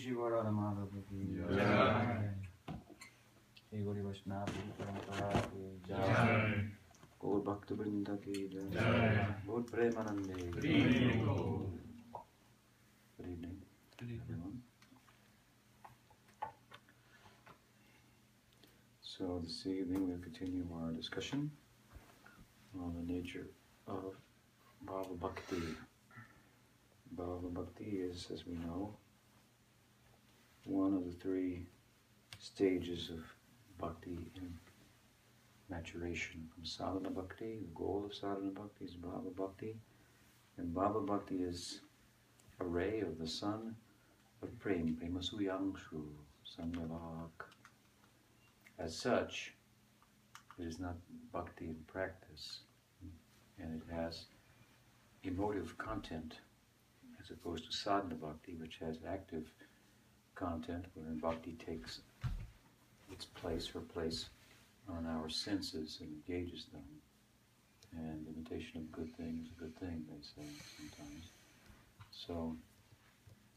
Shivara Madhava ki Jai. Shri Gauri Vaishnava Parampara ki Jai. Gaur Bhakta Vrinda ki Jai. Gaur Premanande. Good evening, everyone. So this evening we'll continue our discussion on the nature of Bhava Bhakti. Bhava Bhakti is, as we know, one of the three stages of Bhakti in maturation. From Sadhana Bhakti, the goal of Sadhana Bhakti is Bhava Bhakti. And Bhava Bhakti is a ray of the sun of Prem, Premasu Yangshu, Samyavak. As such, it is not Bhakti in practice, and it has emotive content, as opposed to Sadhana Bhakti, which has active content, wherein Bhakti takes its place, her place on our senses and engages them. And imitation of good thing is a good thing, they say sometimes. So,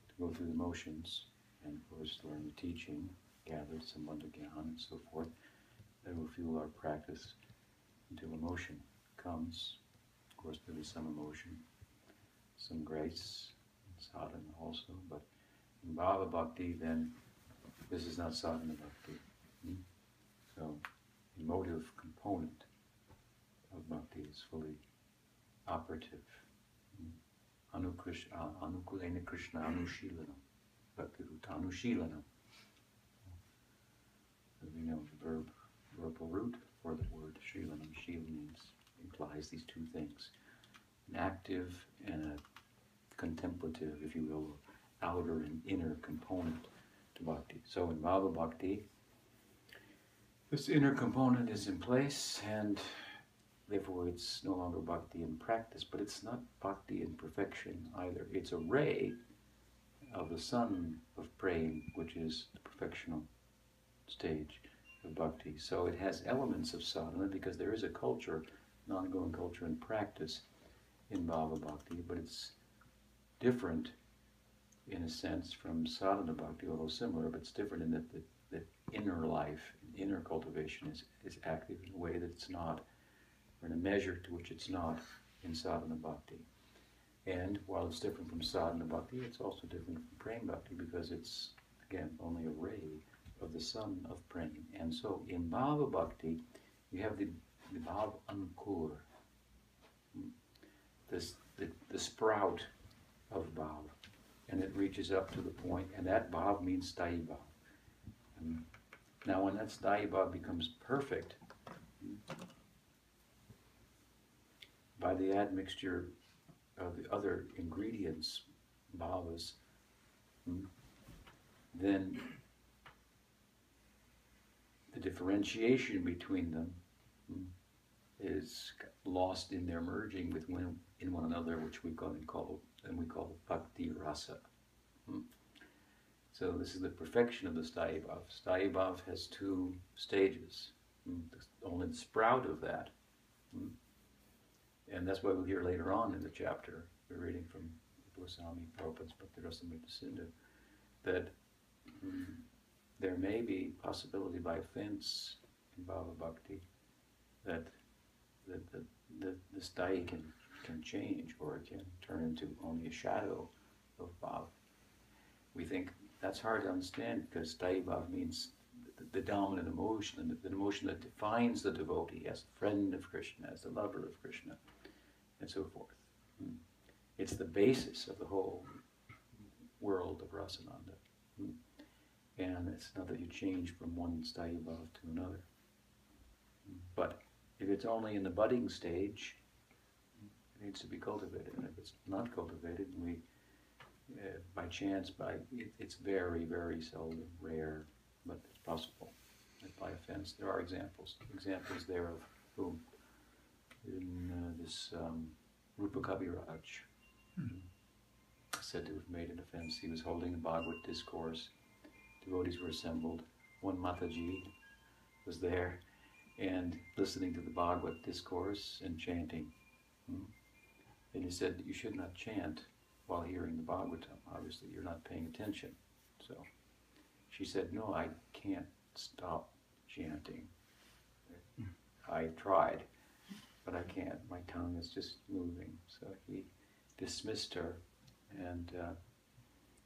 to go through the motions, and of course learn the teaching, gather some Sambandha Gyan and so forth, that will fuel our practice until emotion comes. Of course there is some emotion, some grace, sadhana also, but in Bhava Bhakti then, this is not sadhana bhakti. So, the emotive component of bhakti is fully operative. Anukulena Krishna Anushilanam. Bhakti Ruta Anushilanam. As we know, the verbal root for the word Shilanam. Shila implies these two things. An active and a contemplative, if you will, outer and inner component to bhakti. So in Bhava Bhakti, this inner component is in place, and therefore it's no longer bhakti in practice, but it's not bhakti in perfection either. It's a ray of the sun of praying, which is the perfectional stage of bhakti. So it has elements of sadhana, because there is a culture, an ongoing culture in practice in Bhava Bhakti, but it's different in a sense from sadhana bhakti, although similar, but it's different in that the inner life, inner cultivation is active in a way that it's not, or in a measure to which it's not in sadhana bhakti. And while it's different from sadhana bhakti, it's also different from prema bhakti, because it's, again, only a ray of the sun of prema. And so in Bhava Bhakti, you have the Bhav Ankur, the sprout of Bhav, and it reaches up to the point, and that Bhav means Sthayi Bhav. Now when that Sthayi Bhav becomes perfect, by the admixture of the other ingredients, bhavas, then the differentiation between them is lost in their merging with in one another, which we call Bhaktirasa. So this is the perfection of the Sthayi Bhav. Sthayi Bhav has two stages. Only the sprout of that. And that's why we'll hear later on in the chapter, we're reading from Swami Prabhupada's Bhaktirasa Sindhu, that there may be possibility by offense in Bhava Bhakti that the Sthayi can change, or it can turn into only a shadow of Bhav. We think that's hard to understand, because Sthayi Bhav means the dominant emotion, and the emotion that defines the devotee as a friend of Krishna, as the lover of Krishna, and so forth. It's the basis of the whole world of Rasananda. And it's not that you change from one Sthayi Bhav to another. But if it's only in the budding stage, it needs to be cultivated. And if it's not cultivated, we, by chance, it's very, very seldom, rare, but it's possible. And by offense, there are examples there of whom in this Rupa Kaviraj, said to have made an offense. He was holding a Bhagavad discourse. Devotees were assembled. One Mataji was there and listening to the Bhagavad discourse and chanting. And he said, you should not chant while hearing the Bhagavatam. Obviously, you're not paying attention. So she said, no, I can't stop chanting. I tried, but I can't. My tongue is just moving. So he dismissed her and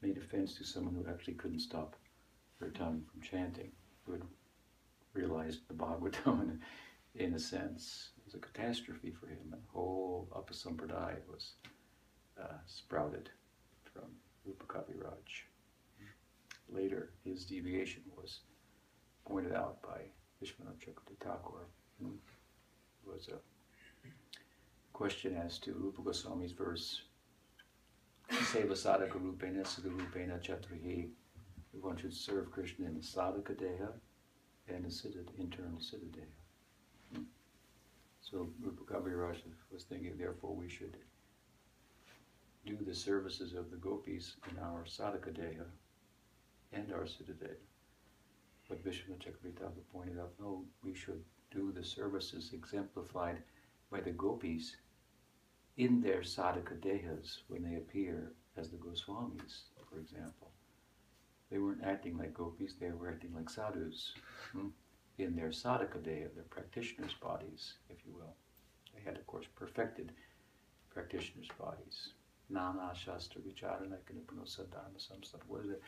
made offense to someone who actually couldn't stop her tongue from chanting, who had realized the Bhagavatam in a sense. It was a catastrophe for him. The whole Apasampradaya was sprouted from Rupa Kaviraj. Later, his deviation was pointed out by Vishwanath Chakravarti Thakur. There was a question as to Rupa Goswami's verse, Seva Sadhaka Rupena Siddha Rupena Chatrahi. One should serve Krishna in the Sadhaka Deha and the internal Siddha Deha. So Rupa Kaviraj was thinking, therefore we should do the services of the Gopis in our Sadhaka Deha and our Siddha Deha. But Vishwanath Chakravarti Thakur pointed out, no, we should do the services exemplified by the Gopis in their Sadhaka Dehas when they appear as the Goswamis, for example. They weren't acting like Gopis, they were acting like sadhus in their Sadhaka Deha, their practitioners' bodies, if you will. They had, of course, perfected practitioners' bodies. Nana Shastra Vicharana Kanipano Sadharma Samstap. What is it?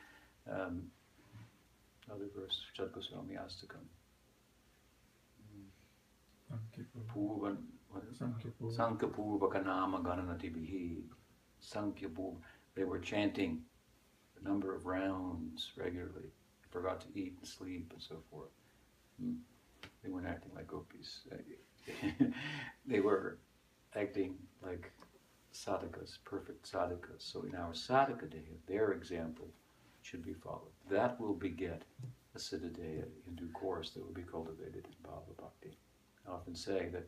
Other verse, Chad Goswami Astakam. Sankhya Purvaka Nama Gananati Bihi. Sankhya Purva. They were chanting a number of rounds regularly. They forgot to eat and sleep and so forth. They weren't acting like Gopis. They were acting like sadhakas, perfect sadhakas. So in our sadhaka deha, their example should be followed. That will beget a siddha deha in due course that will be cultivated in bhava bhakti. I often say that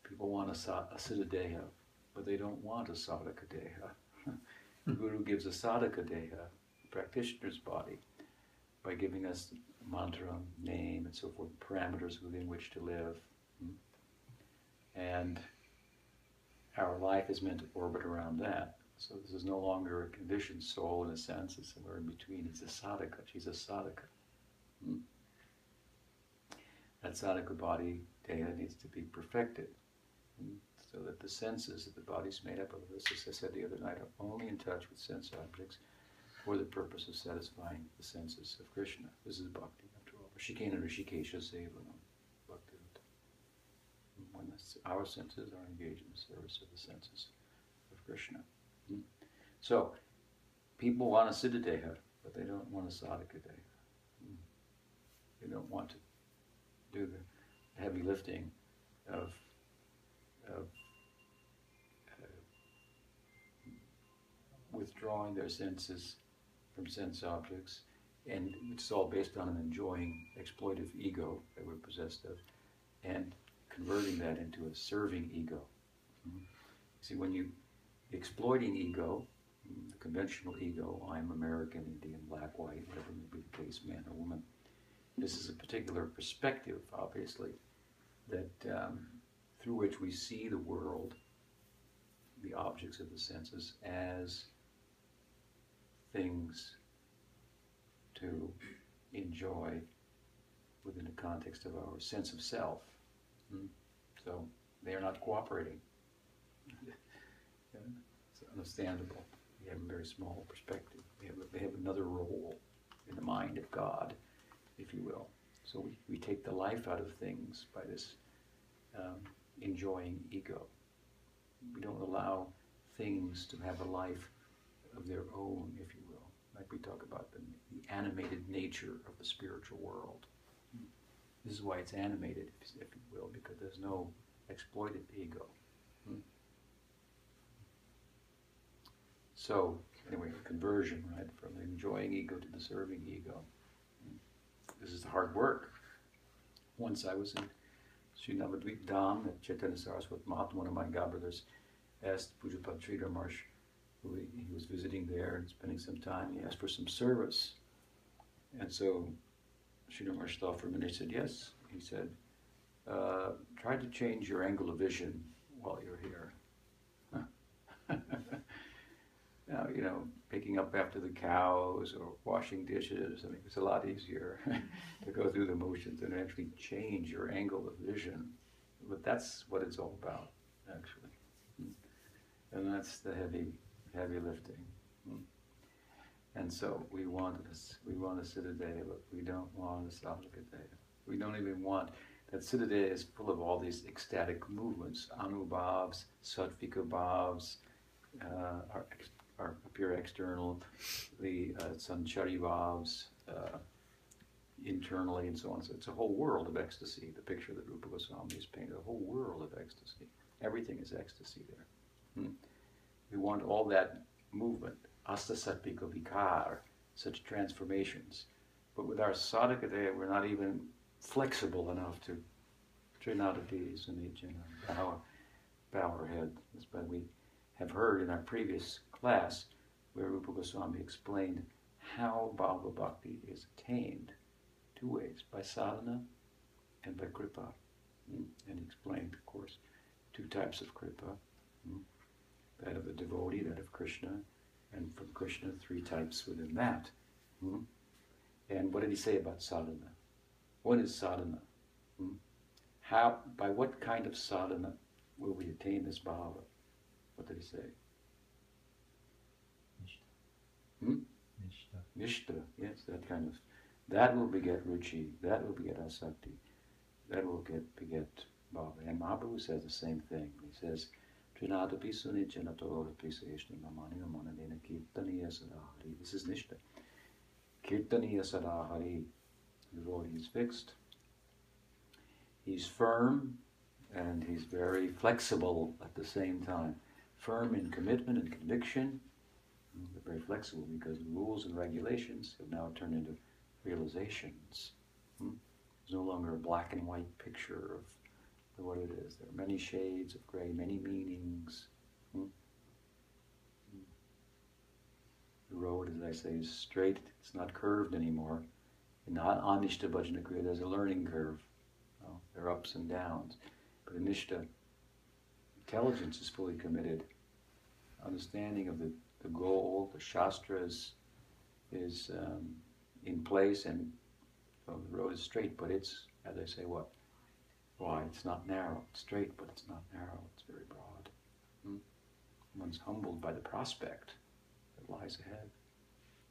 people want a siddha deha, but they don't want a sadhaka deha. The Guru gives a sadhaka deha, practitioner's body, by giving us mantra, name, and so forth, parameters within which to live. And our life is meant to orbit around that. So this is no longer a conditioned soul in a sense, it's somewhere in between. It's a sadhaka, she's a sadhaka. That sadhaka body, deha, needs to be perfected. So that the senses that the body's made up of, as I said the other night, are only in touch with sense objects for the purpose of satisfying the senses of Krishna. This is bhakti, after all. Rishikena Rishikesha Sevanam. Bhakti. When our senses are engaged in the service of the senses of Krishna. So, people want a siddha deha, but they don't want a sadhaka deha. They don't want to do the heavy lifting of withdrawing their senses from sense objects, and it's all based on an enjoying, exploitive ego that we're possessed of, and converting that into a serving ego. See, when you exploiting ego, the conventional ego, I'm American, Indian, black, white, whatever may be the case, man or woman, this is a particular perspective, obviously, that through which we see the world, the objects of the senses, as things to enjoy within the context of our sense of self. So they are not cooperating. It's understandable. They have a very small perspective. They have another role in the mind of God, if you will. So we take the life out of things by this enjoying ego. We don't allow things to have a life of their own, if you will. Like we talk about the animated nature of the spiritual world. This is why it's animated, if you will, because there's no exploited ego. So, anyway, conversion, right, from the enjoying ego to the serving ego. This is hard work. Once I was in Sri Navadvip Dham at Chaitanya Saraswati Mahatma, one of my godbrothers asked Pujapad Sridhar Maharaj, who he was visiting there and spending some time, he asked for some service. And so Sridhar Maharaj thought for a minute, he said, yes. He said, try to change your angle of vision while you're here. picking up after the cows or washing dishes. I mean, it's a lot easier to go through the motions and actually change your angle of vision. But that's what it's all about, actually. And that's the heavy lifting. And so we want a Siddhadeha, but we don't want a Sadikadeha. We don't even want that. Siddhadeha is full of all these ecstatic movements, anubhavs, sattvika bhavs, appear external, the sanchari bhavs, internally, and so on. So it's a whole world of ecstasy. The picture that Rupa Goswami is painted, a whole world of ecstasy. Everything is ecstasy there. We want all that movement, asta sattvika vikar, such transformations. But with our sadhika, we're not even flexible enough to trinadati sunijana, bow our head. That's why we have heard in our previous class where Rupa Goswami explained how Bhava Bhakti is attained two ways, by sadhana and by kripa. And he explained, of course, two types of kripa, that of the devotee, that of Krishna, and from Krishna, three types within that. And what did he say about sadhana? What is sadhana? By what kind of sadhana will we attain this bhava? What did he say? Nishta, yes, that will beget ruchi, that will beget asakti, that will beget bhava. And Mahaprabhu says the same thing. He says, Trinadapi sunijanatoradapi seshna mamani namanadena kirtaniya sadahari. This is Nishta. Kirtaniya sadahari. The devotee is fixed. He's firm, and he's very flexible at the same time. Firm in commitment and conviction, but very flexible because the rules and regulations have now turned into realizations. There's no longer a black and white picture of what it is. There are many shades of gray, many meanings. The road, as I say, is straight. It's not curved anymore. In Anishta Bhajana Kriya, there's a learning curve. There are ups and downs. But in Nishta, intelligence is fully committed. Understanding of the goal, the shastras is in place, and so the road is straight, but it's, as I say, what? Why? It's not narrow. It's straight, but it's not narrow. It's very broad. One's humbled by the prospect that lies ahead.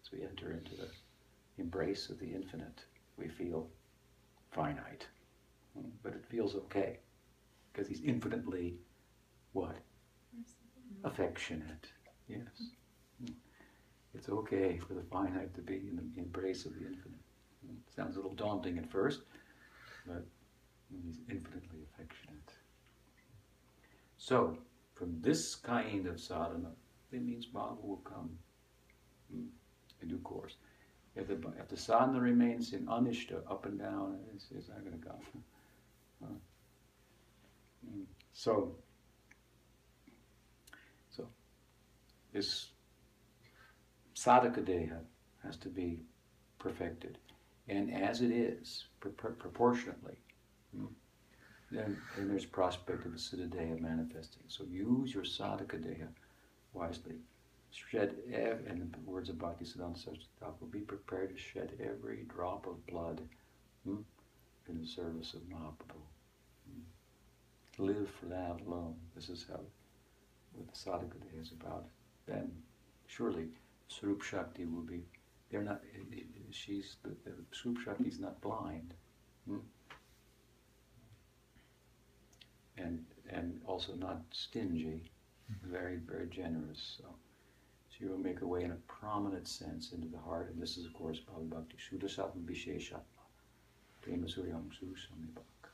As we enter into the embrace of the infinite, we feel finite. But it feels okay, because he's infinitely, what? Affectionate. Yes. It's okay for the finite to be in the embrace of the infinite. It sounds a little daunting at first, but he's infinitely affectionate. So, from this kind of sadhana, it means bhava will come in due course. If the sadhana remains in anishta, up and down, it's not going to come. So this sadhaka deha has to be perfected, and as it is, proportionately, then there's prospect of a siddha deha manifesting. So use your sadhaka deha wisely. Shed, in the words of Bhaktisiddhanta Saraswati Thakur, be prepared to shed every drop of blood in the service of Mahaprabhu. Live for that alone. This is what the sadhaka deha is about. Then surely Swarup Shakti will be, the Swarup Shakti is not blind. And also not stingy, very, very generous. So you will make a way in a prominent sense into the heart, and this is of course Bhava Bhakti, Shuddhasatma Visheshatma, Prema Suryam Susamibhak.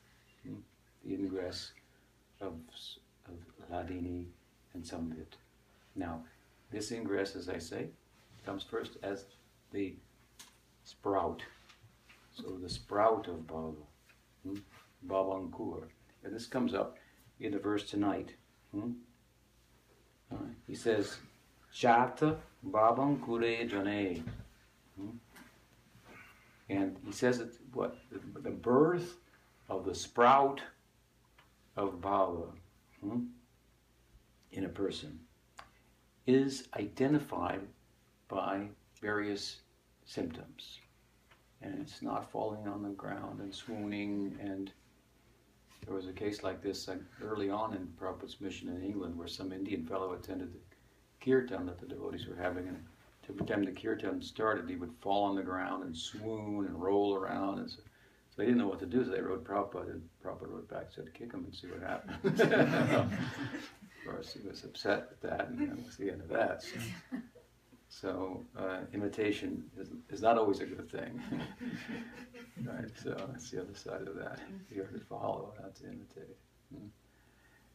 The ingress of Hladini and Samvit. Now, this ingress, as I say, comes first as the sprout. So the sprout of Bhava, Bhavankur. And this comes up in the verse tonight. He says, Chata Bhavankure Jane. And he says that the birth of the sprout of Bhava in a person is identified by various symptoms. And it's not falling on the ground and swooning. And there was a case like this early on in Prabhupada's mission in England, where some Indian fellow attended the kirtan that the devotees were having, and every time the kirtan started, he would fall on the ground and swoon and roll around. And so they didn't know what to do, so they wrote Prabhupada, and Prabhupada wrote back, said, kick him and see what happens. Of course, he was upset with that, and that was the end of that. So imitation is not always a good thing. Right, so that's the other side of that. You have to follow, not to imitate.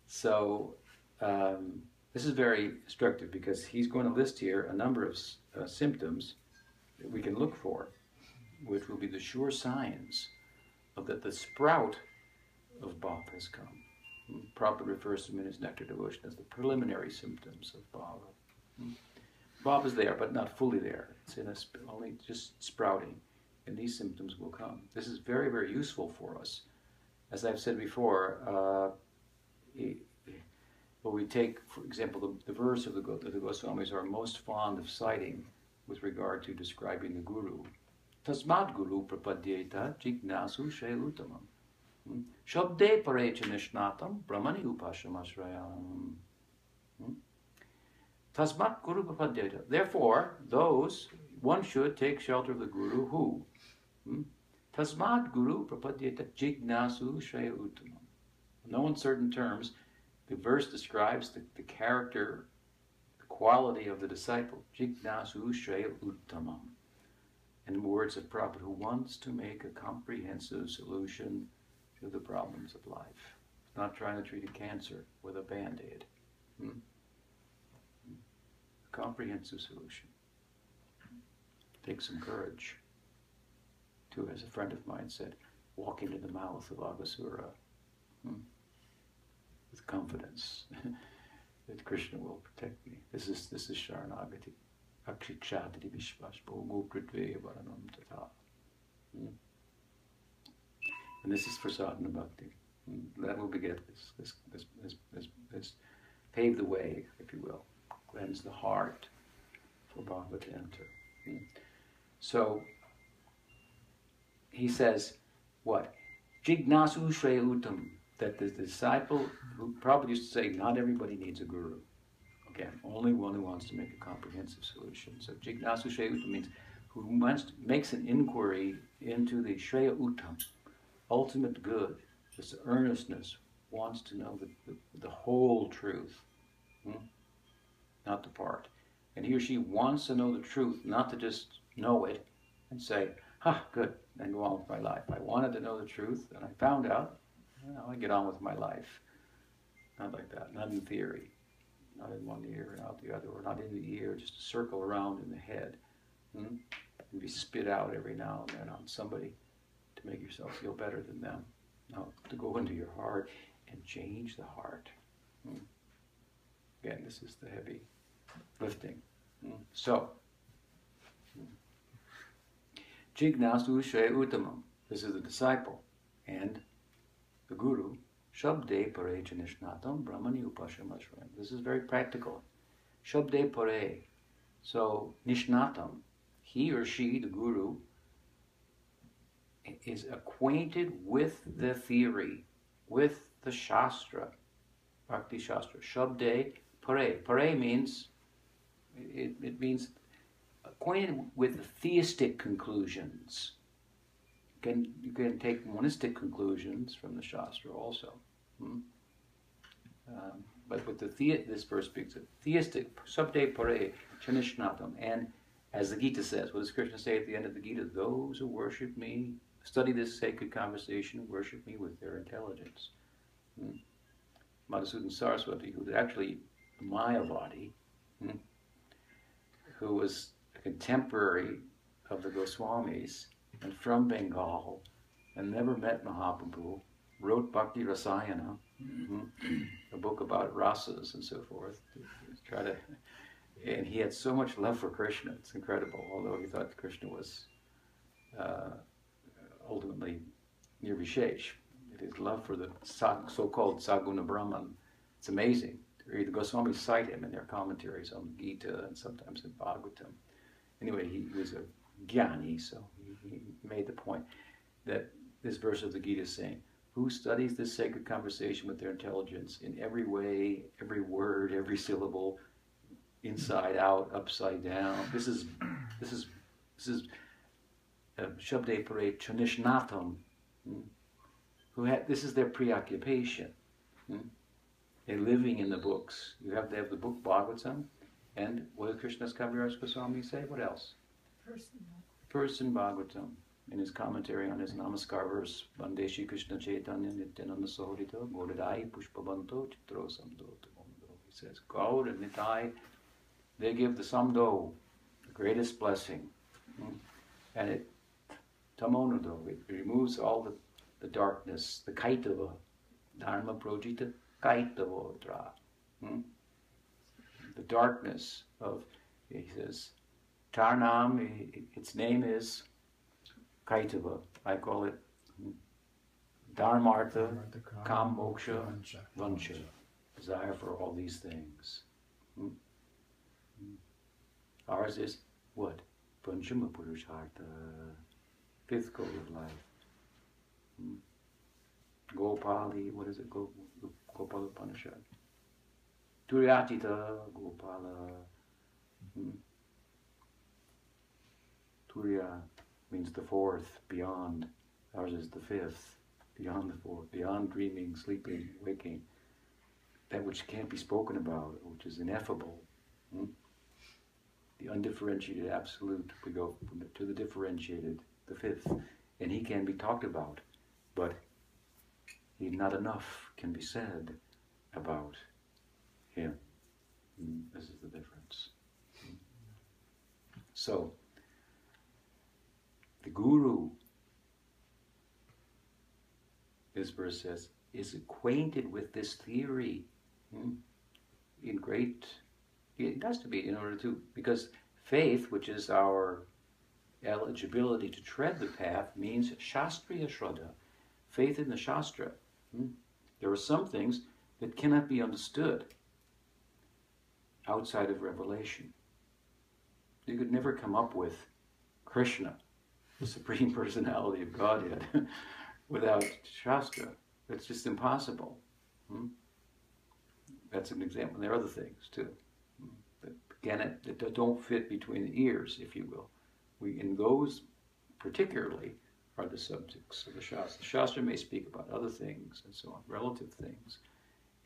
So this is very instructive, because he's going to list here a number of symptoms that we can look for, which will be the sure signs of that the sprout of bhava has come. Prabhupada refers to them in his Nectar Devotion as the preliminary symptoms of bhava. Bhava is there, but not fully there. It's in only just sprouting, and these symptoms will come. This is very, very useful for us. As I've said before, well, we take, for example, the verse of the Goswamis are most fond of citing with regard to describing the Guru. Tasmad Guru prapadyeta jignasu she uttamam. Shabde parecha nishnatam brahmani upashamasrayam. Tasmat Guru prapadyeta. Therefore, one should take shelter of the Guru who? Tasmat Guru prapadyeta jignasu she uttamam. In no uncertain terms, the verse describes the character, the quality of the disciple. Jignasu she uttamam. In the words of Prabhupada, who wants to make a comprehensive solution to the problems of life. He's not trying to treat a cancer with a Band-Aid. A comprehensive solution. Takes some courage to, as a friend of mine said, walk into the mouth of Aghasura with confidence that Krishna will protect me. This is Sharanagati. Akshikshadri Vishvas Bhogo Pritve Varanam Tata. And this is for sadhana bhakti. That will beget this pave the way, if you will, cleanse the heart for bhava to enter. So he says, what? Jignasu Shre Uttam, that the disciple, who probably used to say, not everybody needs a guru. Again, only one who wants to make a comprehensive solution. So Jignasu Shreya Uttam means who makes an inquiry into the Shreya Uttam, ultimate good, this earnestness, wants to know the whole truth, not the part. And he or she wants to know the truth, not to just know it and say, good, and go on with my life. I wanted to know the truth, and I found out, I get on with my life. Not like that, not in theory. Not in one ear and out the other, or not in the ear, just a circle around in the head. And be spit out every now and then on somebody to make yourself feel better than them. No, to go into your heart and change the heart. Again, this is the heavy lifting. So, Jignasu Shre Uttamam. This is the disciple. And the Guru, Shabde Pare Janishnatam Brahmani Upashamasrayam. This is very practical. Shabde Pare. So, Nishnatam, he or she, the Guru, is acquainted with the theory, with the Shastra, Bhakti Shastra. Shabde Pare. Pare means, it means acquainted with the theistic conclusions. You can take monistic conclusions from the Shastra also. But with this verse speaks of theistic, Sabde Pare Chanishnatam. And as the Gita says, what does Krishna say at the end of the Gita? Those who worship me, study this sacred conversation, worship me with their intelligence. Madhusudan Saraswati, who's actually Mayavadi, who was a contemporary of the Goswamis and from Bengal and never met Mahaprabhu, wrote Bhakti Rasayana, a book about rasas and so forth. And he had so much love for Krishna, it's incredible, although he thought Krishna was ultimately Nirvishesh. His love for the so-called Saguna Brahman, it's amazing The Goswamis cite him in their commentaries on the Gita and sometimes in Bhagavatam. Anyway, he was a jnani, so he made the point that this verse of the Gita is saying, who studies this sacred conversation with their intelligence in every way, every word, every syllable, inside out, upside down. This is Shabde Pare Chanishnatam. This is their preoccupation. They're living in the books. You have to have the book Bhagavatam, and what did Krishna's Kaviraj Goswami say? What else? Person Bhagavatam. In his commentary on his Namaskar verse, Vande Shri Krishna Chaitanya Nityananda Sohrita Gaudadai Pushpabanto Chitro Samdo. He says, Gaud and Nitai, they give the Samdo, the greatest blessing. And it, Tamonudo, it removes all the darkness, the Kaitava, Dharma Projita Kaitavodra. The darkness of, he says, Tarnam, its name is Kaitava. I call it Dharmartha, Kam, Moksha, Vansha. Desire for all these things. Ours is what? Panchama Purushartha, fifth goal of life. Gopali, what is it? Gopala Upanishad. Turyatita, Gopala. Turya means the fourth, beyond. Ours is the fifth, beyond the fourth, beyond dreaming, sleeping, waking. That which can't be spoken about, which is ineffable. The undifferentiated absolute, we go to the differentiated, the fifth. And he can be talked about, but not enough can be said about him. This is the difference. So, the Guru, this verse says, is acquainted with this theory in great, it has to be in order to, because faith, which is our eligibility to tread the path, means Shastriya Shraddha, faith in the Shastra. There are some things that cannot be understood outside of revelation. You could never come up with Krishna, the Supreme Personality of Godhead, without Shastra. It's just impossible. That's an example. There are other things too. But again, that don't fit between the ears, if you will. In those particularly are the subjects of the Shastra. The Shastra may speak about other things and so on, relative things.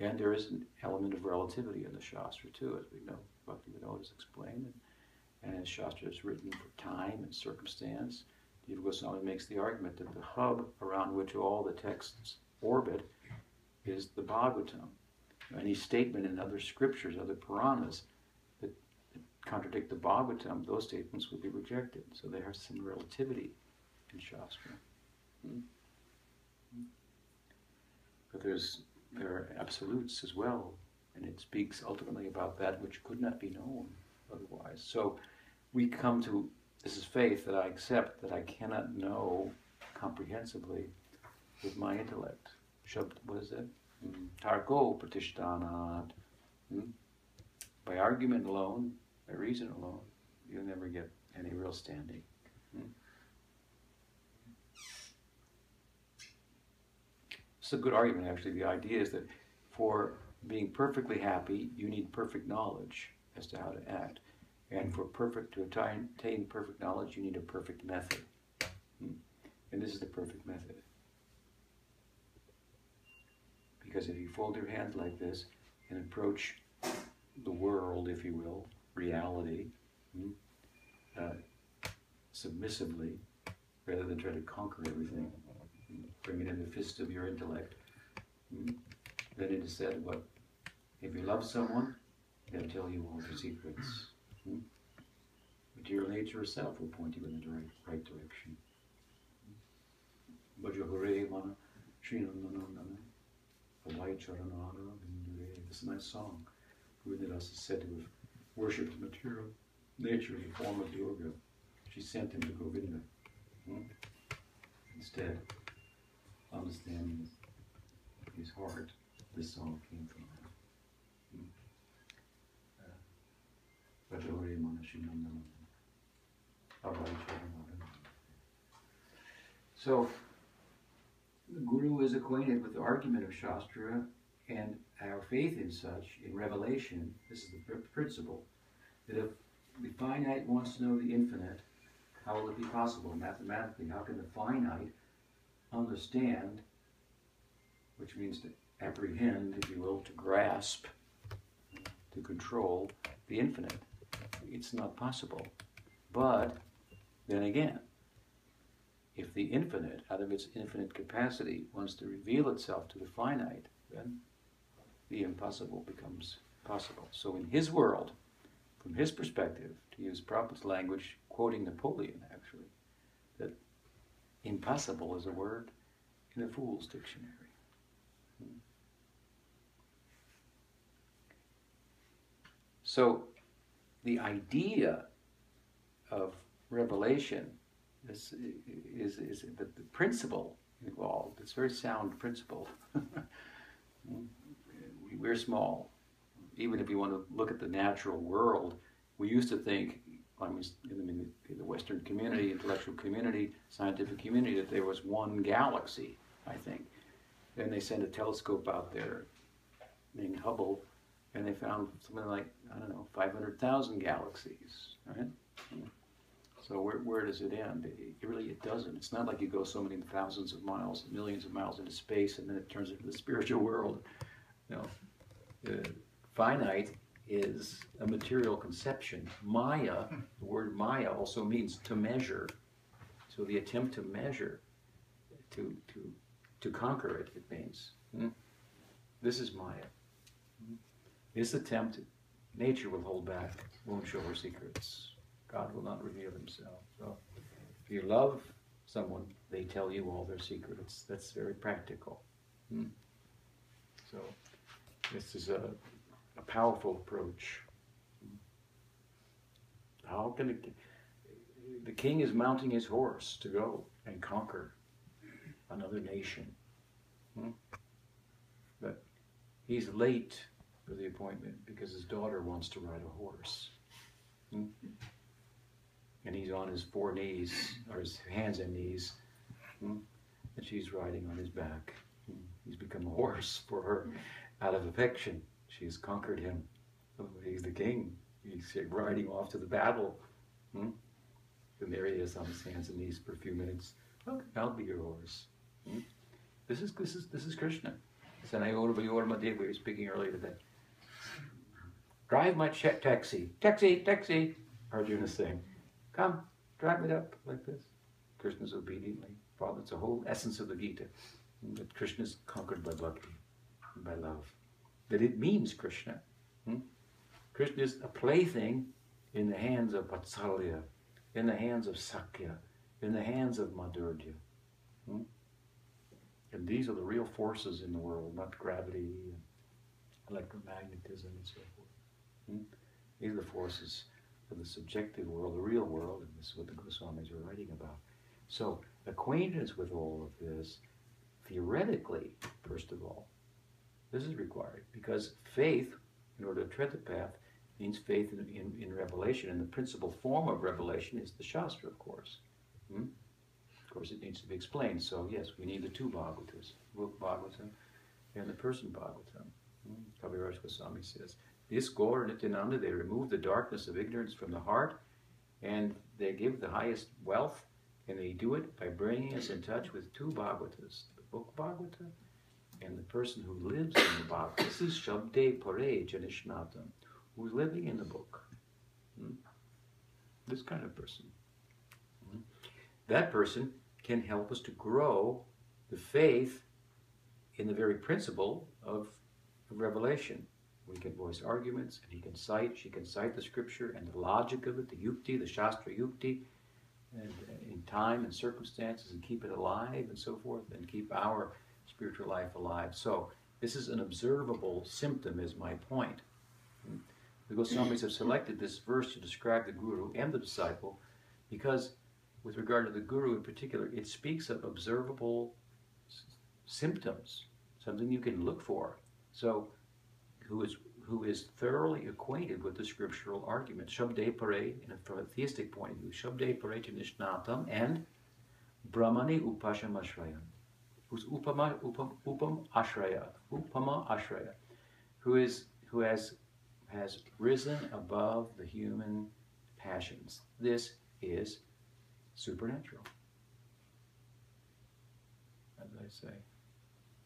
And there is an element of relativity in the Shastra too, as we know. Bhaktivinoda has explained. And Shastra is written for time and circumstance. Jiva Goswami makes the argument that the hub around which all the texts orbit is the Bhagavatam. Any statement in other scriptures, other Puranas, that contradict the Bhagavatam, those statements would be rejected. So there is some relativity in Shastra. But there are absolutes as well, and it speaks ultimately about that which could not be known otherwise. So we come to, this is faith that I accept that I cannot know comprehensively with my intellect. What is it? Tarko pratishtanat. By argument alone, by reason alone, you'll never get any real standing. It's a good argument, actually. The idea is that for being perfectly happy, you need perfect knowledge as to how to act. And to attain perfect knowledge, you need a perfect method. And this is the perfect method. Because if you fold your hands like this and approach the world, if you will, reality, submissively, rather than try to conquer everything, bring it in the fist of your intellect, then it is said, what? If you love someone, they'll tell you all their secrets. But your nature herself will point you in the right direction. Bhajahare mana Srinandanandana Padai Charanara Vindure. This is a nice song. Bhaktirasa is said to have worshipped the material nature in the form of yoga. She sent him to Govinda. Instead, understanding his heart, this song came from her. So, the Guru is acquainted with the argument of Shastra and our faith in such, in revelation. This is the principle, that if the finite wants to know the infinite, how will it be possible mathematically? How can the finite understand, which means to apprehend, if you will, to grasp, to control the infinite? It's not possible. But then again, if the infinite, out of its infinite capacity, wants to reveal itself to the finite, then the impossible becomes possible. So in his world, from his perspective, to use Prabhupada's language, quoting Napoleon actually, that impossible is a word in a fool's dictionary. So the idea of revelation is the principle involved. It's a very sound principle. We're small. Even if you want to look at the natural world, we used to think, in the Western community, intellectual community, scientific community, that there was one galaxy, I think. Then they sent a telescope out there named Hubble, and they found something like, 500,000 galaxies, right? So where does it end? It doesn't. It's not like you go so many thousands of miles, millions of miles into space, and then it turns into the spiritual world. No. Finite is a material conception. Maya, the word Maya also means to measure. So the attempt to measure, to conquer it, it means. This is Maya. This attempt, nature will hold back, won't show her secrets. God will not reveal himself. So if you love someone, they tell you all their secrets. That's very practical. So this is a powerful approach. How can the king is mounting his horse to go and conquer another nation. But he's late for the appointment because his daughter wants to ride a horse. And he's on his 4 knees, or his hands and knees, and she's riding on his back. He's become a horse for her out of affection. She's conquered him. He's the king. He's riding off to the battle. And there he is on his hands and knees for a few minutes. Look, I'll be your horse. This is Krishna. We were speaking earlier today. Drive my taxi. Taxi. Arjuna is saying, come, drive it up like this. Krishna's obediently. Father, it's the whole essence of the Gita. That Krishna is conquered by bhakti, by love. That it means Krishna. Krishna is a plaything in the hands of Vatsalya, in the hands of Sakya, in the hands of Madhurya. And these are the real forces in the world, not gravity and electromagnetism and so forth. These are the forces of the subjective world, the real world, and this is what the Goswamis are writing about. So, acquaintance with all of this, theoretically, first of all, this is required, because faith, in order to tread the path, means faith in revelation, and the principal form of revelation is the Shastra, of course. Of course, it needs to be explained, so yes, we need the 2 Bhagavatas, book Bhagavatam and the person Bhagavatam. Kaviraj Goswami says, this Gaur and Nityananda, they remove the darkness of ignorance from the heart, and they give the highest wealth, and they do it by bringing us in touch with 2 Bhagavatas, the book Bhagavata and the person who lives in the Bhagavata. This is Shabde Pare Janishnatam, who's living in the book. This kind of person. That person can help us to grow the faith in the very principle of revelation. We can voice arguments, and she can cite the scripture and the logic of it, the yukti, the Shastra yukti, and in time and circumstances, and keep it alive and so forth, and keep our spiritual life alive. So this is an observable symptom, is my point. The Goswamis have selected this verse to describe the Guru and the disciple because, with regard to the Guru in particular, it speaks of observable symptoms, something you can look for. So, who is thoroughly acquainted with the scriptural argument. Shabde pare, from a theistic point of view, Shabde pare nishnatam, and Brahmani upasham ashraya, who's upama ashraya, who has risen above the human passions. This is supernatural. As I say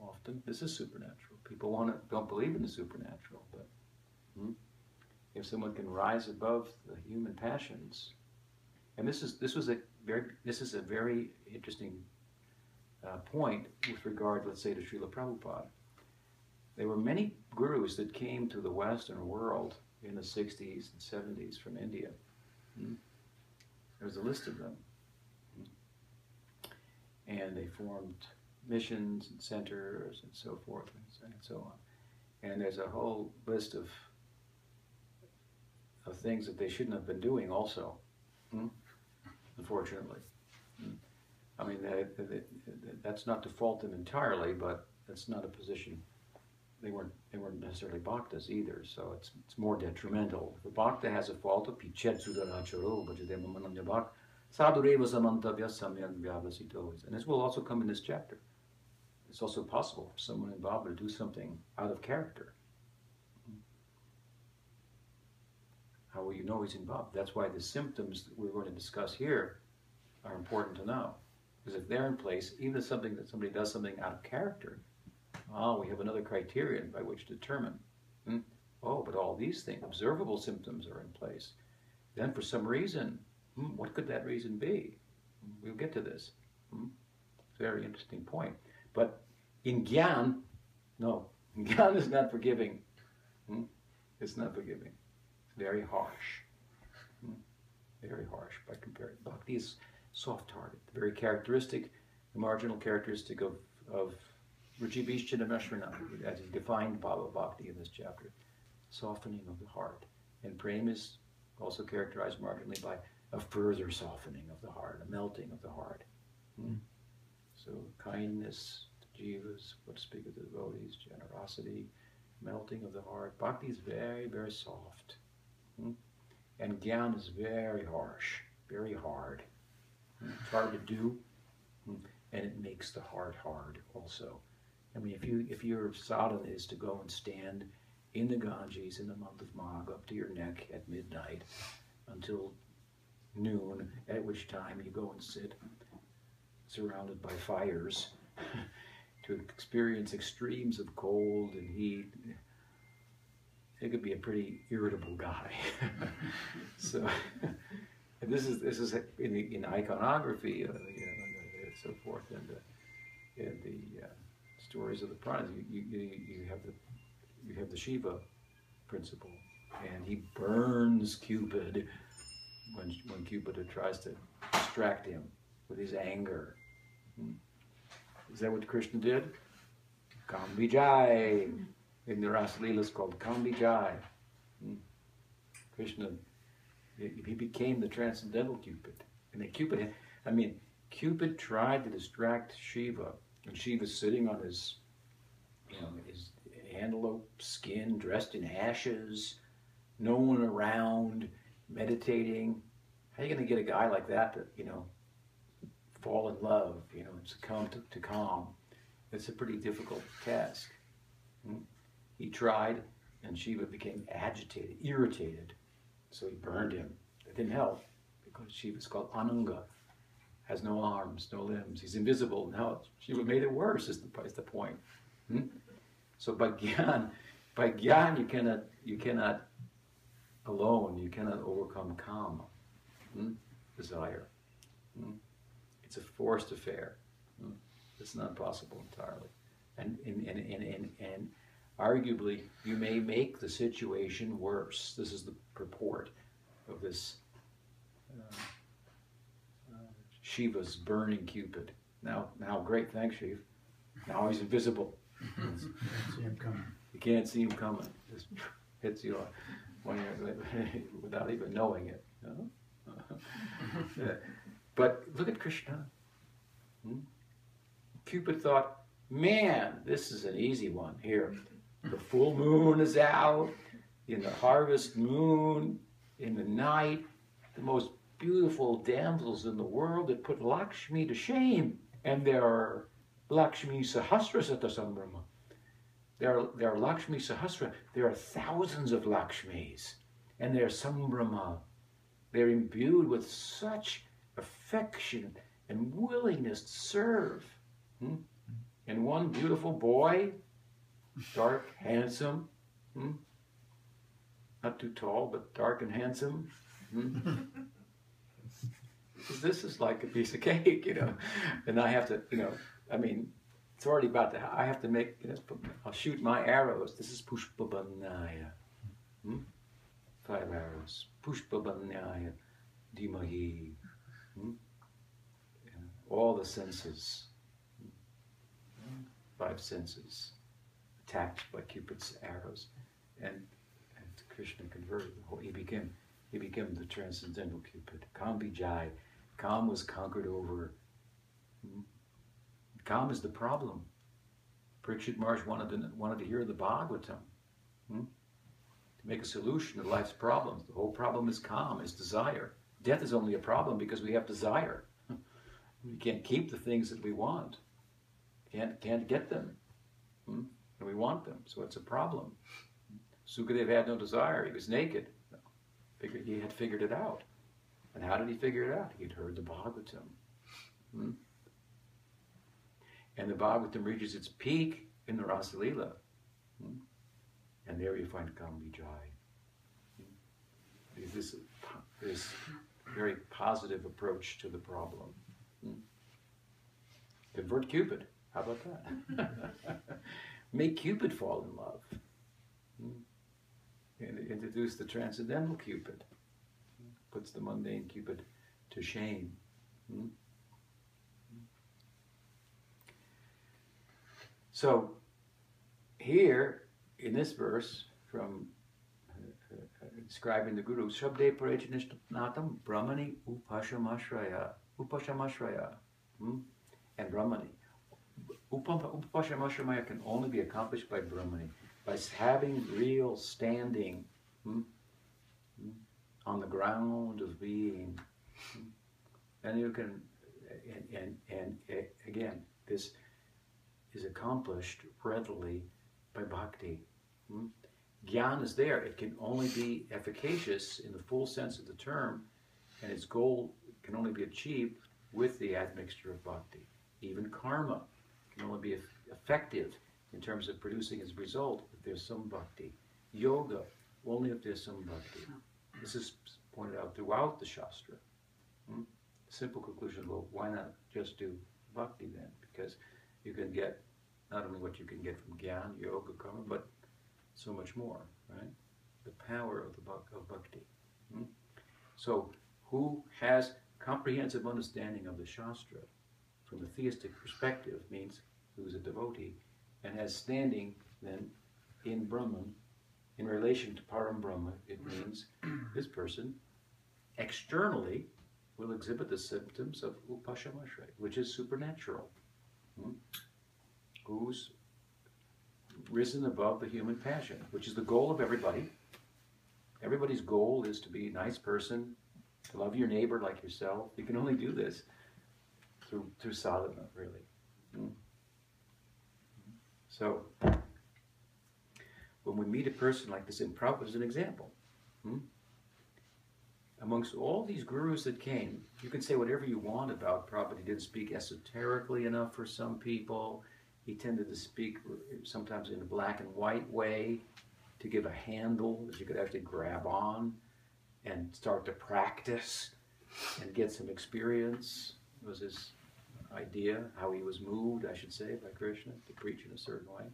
often, this is supernatural. People don't believe in the supernatural, but if someone can rise above the human passions, and this is a very interesting point with regard, let's say, to Srila Prabhupada. There were many gurus that came to the Western world in the 60s and 70s from India. There's a list of them. And they formed missions and centers and so forth and so on. And there's a whole list of things that they shouldn't have been doing also, unfortunately. I mean, that's not to fault them entirely, but that's not a position. They weren't necessarily bhaktas either, so it's more detrimental. If a bhakta has a fault, and this will also come in this chapter. It's also possible for someone involved to do something out of character. How will you know he's involved? That's why the symptoms that we're going to discuss here are important to know. Because if they're in place, even if somebody does something out of character, we have another criterion by which to determine. Oh, but all these things, observable symptoms are in place. Then for some reason, what could that reason be? We'll get to this. Very interesting point. But in Gyan, no, Gyan is not forgiving. It's not forgiving. It's very harsh. Very harsh by comparison. Bhakti is soft-hearted. The very characteristic, the marginal characteristic of Ruchibhishchanamashvana, as he defined Bhava Bhakti in this chapter, softening of the heart. And prema is also characterized marginally by a further softening of the heart, a melting of the heart. So kindness to jivas, what to speak of the devotees, generosity, melting of the heart. Bhakti is very, very soft. And Gyan is very harsh, very hard. It's hard to do, and it makes the heart hard also. I mean, if your sadhana is to go and stand in the Ganges in the month of Magh up to your neck at midnight until noon, at which time you go and sit surrounded by fires to experience extremes of cold and heat, it could be a pretty irritable guy. So this is in iconography, and so forth, and the stories of the Puranas. You have the Shiva principle, and he burns Cupid when Cupid tries to distract him with his anger. Is that what Krishna did? Kambijai. In the Rasa Leela is called Kambijai. Krishna, he became the transcendental Cupid. And Cupid tried to distract Shiva, and Shiva's sitting on his antelope skin, dressed in ashes, no one around, meditating. How are you going to get a guy like that to, fall in love, and succumb to calm? It's a pretty difficult task. He tried, and Shiva became agitated, irritated, so he burned him. It didn't help, because Shiva's called Ananga, has no arms, no limbs, he's invisible. Now Shiva made it worse, is the point. So by Gyan you cannot alone, you cannot overcome kama, desire. It's a forced affair. It's not possible entirely. And arguably, you may make the situation worse. This is the purport of this Shiva's burning Cupid. Now, great, thanks, Shiva. Now he's invisible. You can't see him coming. Just hits you without even knowing it. But look at Krishna. Cupid thought, man, this is an easy one here. The full moon is out. in the harvest moon, in the night, the most beautiful damsels in the world that put Lakshmi to shame. And there are Lakshmi Sahasras at the Sambrahma. There are Lakshmi Sahasra. There are thousands of Lakshmis. And they're Sambrahma. They're imbued with such affection and willingness to serve. And one beautiful boy, dark, handsome, not too tall, but dark and handsome. This is like a piece of cake, and I have to, I mean, it's already about to, I have to make, I'll shoot my arrows. This is Pushpabanaya. 5 arrows. Pushpabanaya Dimahi. All the senses, 5 senses, attacked by Cupid's arrows, and Krishna converted. He became the transcendental Cupid. Kam Vijay. Kam was conquered over. Kam is the problem. Parikshit Maharaj wanted to hear the Bhagavatam to make a solution to life's problems. The whole problem is Kam, is desire. Death is only a problem because we have desire. We can't keep the things that we want. Can't get them. And we want them, so it's a problem. Sukadev had no desire. He was naked. He had figured it out. And how did he figure it out? He'd heard the Bhagavatam. And the Bhagavatam reaches its peak in the Rasa Leela. And there you find Kam Vijay. This very positive approach to the problem. Convert Cupid. How about that? Make Cupid fall in love. And introduce the transcendental Cupid. Puts the mundane Cupid to shame. So, here, in this verse, from describing the Guru, Shabde Parejnishnatam Brahmani Upashamashraya. And Brahmani. Upashamashraya can only be accomplished by Brahmani, by having real standing on the ground of being. And you can, and again, this is accomplished readily by bhakti. Gyan is there. It can only be efficacious in the full sense of the term, and its goal can only be achieved with the admixture of bhakti. Even karma can only be effective in terms of producing its result if there's some bhakti. Yoga, only if there's some bhakti. This is pointed out throughout the Shastra. Simple conclusion, well, why not just do bhakti then? Because you can get not only what you can get from Gyan, Yoga, Karma, but so much more, right? The power of bhakti. So, who has comprehensive understanding of the Shastra from the theistic perspective means who's a devotee and has standing then in Brahman in relation to Param Brahma. It means this person externally will exhibit the symptoms of Upashamashraya, which is supernatural. Who's risen above the human passion, which is the goal of everybody. Everybody's goal is to be a nice person, to love your neighbor like yourself. You can only do this through sadhana, really. So, when we meet a person like this, and Prabhupada is an example. Amongst all these gurus that came, you can say whatever you want about Prabhupada. He didn't speak esoterically enough for some people. He tended to speak sometimes in a black and white way to give a handle that you could actually grab on and start to practice and get some experience. It was his idea, how he was moved, I should say, by Krishna to preach in a certain way.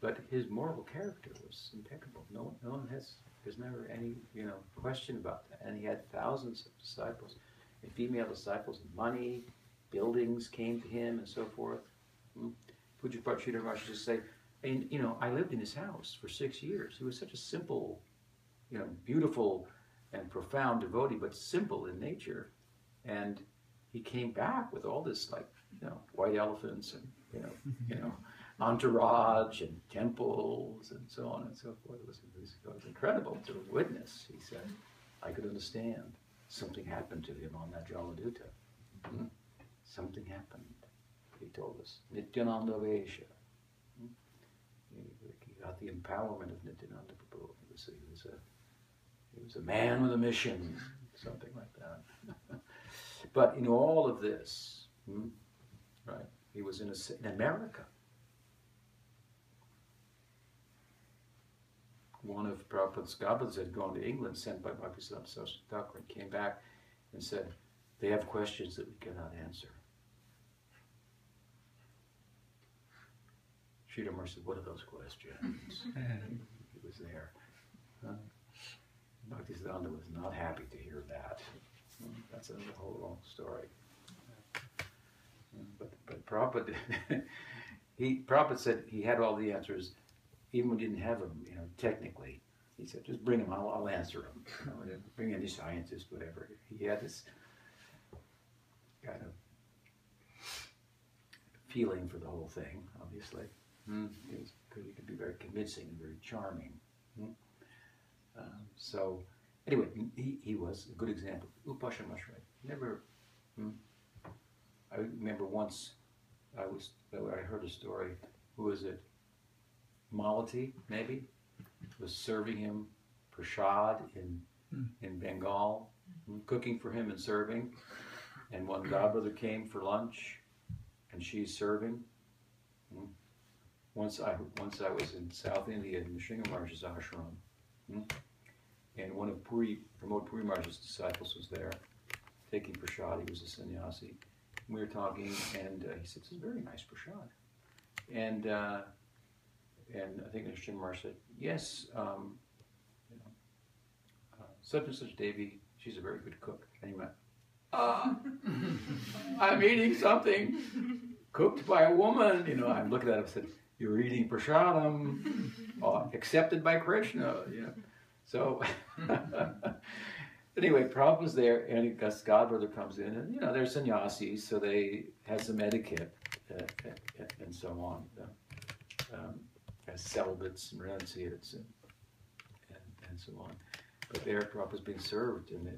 But his moral character was impeccable. No one there's never any question about that. And he had thousands of disciples, and female disciples, and money, buildings came to him, and so forth. Pujapad Sridhar Maharaj used to say, and I lived in his house for 6 years. He was such a simple, beautiful and profound devotee, but simple in nature. And he came back with all this, white elephants and entourage and temples and so on and so forth. It was incredible to witness. He said, I could understand. Something happened to him on that Jaladuta. Something happened, he told us. Nityananda Vesha. He got the empowerment of Nityananda Prabhu. He was a man with a mission, something like that. But in all of this, right, he was in America. One of Prabhupada's goblins had gone to England, sent by Bhaktisiddhanta Saraswati Thakur, and came back and said, they have questions that we cannot answer. Sridhar Maharaj said, what are those questions? He was there. Bhaktisiddhanta was not happy to hear that. That's a whole long story. But Prabhupada, Prabhupada said he had all the answers, even when he didn't have them, technically. He said, just bring them, I'll answer them. Bring any scientist, whatever. He had this kind of feeling for the whole thing, obviously. He could be very convincing and very charming. So, anyway, he was a good example. Upashamashray. Never. I remember once I heard a story. Who was it? Malati, maybe, was serving him prasad in Bengal, cooking for him and serving. And one godbrother came for lunch, and she's serving. Once I was in South India in Nrsimha Maharaj's ashram, and one of Pramod Puri Maharaj's disciples was there, taking prasad. He was a sannyasi. We were talking, and he said, "This is very nice prasad." And I think Nrsimha Maharaj said, "Yes, such and such Devi, she's a very good cook." And he went, I'm eating something cooked by a woman. I'm looking at him and said, "You're eating prasadam, accepted by Krishna." So anyway, Prabhupada was there, and Gus Godbrother comes in, and they're sannyasis, so they have some etiquette and so on, as celibates and renunciates and so on. But there, Prabhupada's being served, and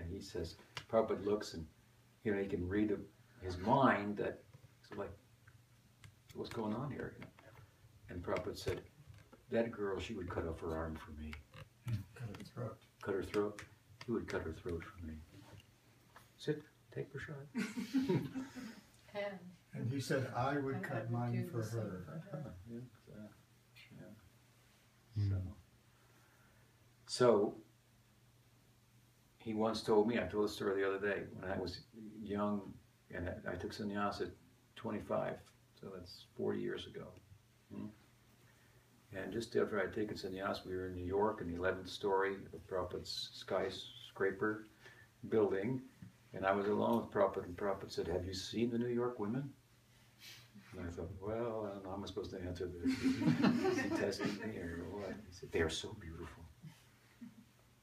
he says, Prabhupada looks, and he can read his mind that it's like, what's going on here? And Prabhupada said, that girl, she would cut off her arm for me. Cut her throat. Cut her throat? He would cut her throat for me. Sit, take her shot. And he said, I would cut mine for her. So, he once told me, I told a story the other day, when I was young, and I took sannyas at 25, so that's 40 years ago. And just after I'd taken sannyas, we were in New York in the 11th story of Prabhupada's skyscraper building, and I was alone with Prabhupada, and Prabhupada said, "Have you seen the New York women?" And I thought, well, I don't know how I'm supposed to answer this. Is he testing me or what? He said, "They are so beautiful."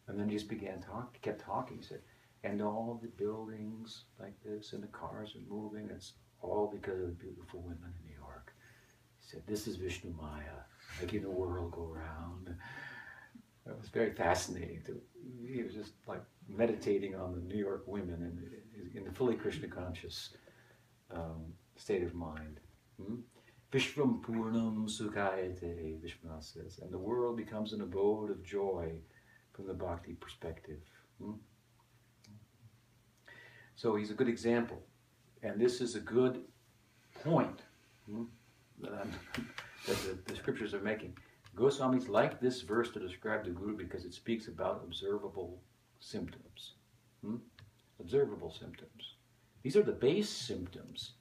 And then he just kept talking. He said, "And all the buildings like this, and the cars are moving, it's all because of the beautiful women in New York." He said, "This is Vishnu Maya, making the world go round." It was very fascinating. He was just like meditating on the New York women in the fully Krishna conscious state of mind. Vishvam Purnam Sukhayate, Vishwanath says, and the world becomes an abode of joy from the bhakti perspective. So he's a good example. And this is a good point that the scriptures are making. Goswamis like this verse to describe the Guru because it speaks about observable symptoms. Observable symptoms. These are the base symptoms.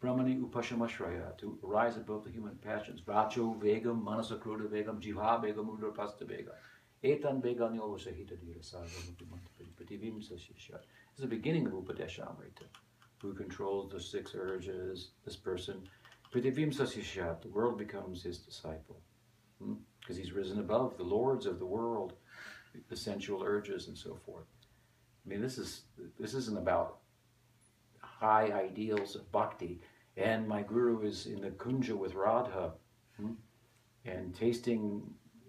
Brahmani upashamashraya, to rise above the human passions. Vacho vegam, manasakruta vegam, jiva vegam, udapasta vegam. Etan vegam yovasahita dhirasagam prativim sashishat. This is the beginning of Upadeshamrita. Who controls the 6 urges, this person. Prativim sashishat, the world becomes his disciple. Because he's risen above the lords of the world, the sensual urges and so forth. I mean, this isn't about high ideals of bhakti. and my guru is in the kunja with Radha, and tasting,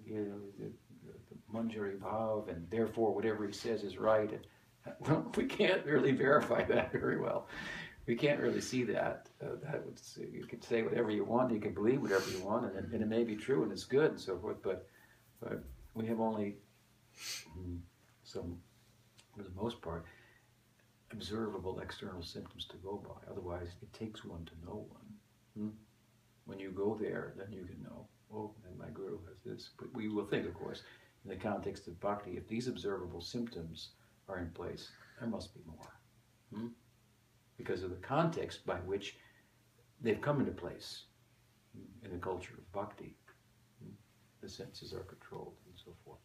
the Manjari Bhav, and therefore whatever he says is right. And, well, we can't really verify that very well. We can't really see that. You can say whatever you want, you can believe whatever you want, and it may be true and it's good and so forth, but we have only some, for the most part, observable external symptoms to go by. Otherwise, it takes one to know one. When you go there, then you can know, oh, and my guru has this. But we will think, of course, in the context of bhakti, if these observable symptoms are in place, there must be more. Because of the context by which they've come into place in the culture of bhakti. The senses are controlled and so forth.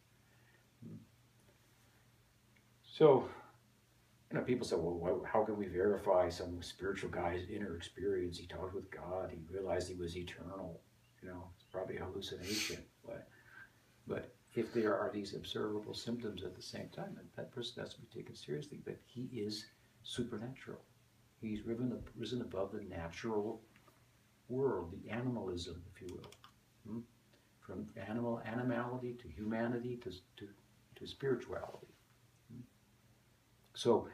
So, people say, well, how can we verify some spiritual guy's inner experience? He talked with God, he realized he was eternal. It's probably a hallucination. But if there are these observable symptoms at the same time, that person has to be taken seriously, that he is supernatural. He's risen above the natural world, the animalism, if you will. From animality to humanity to spirituality. So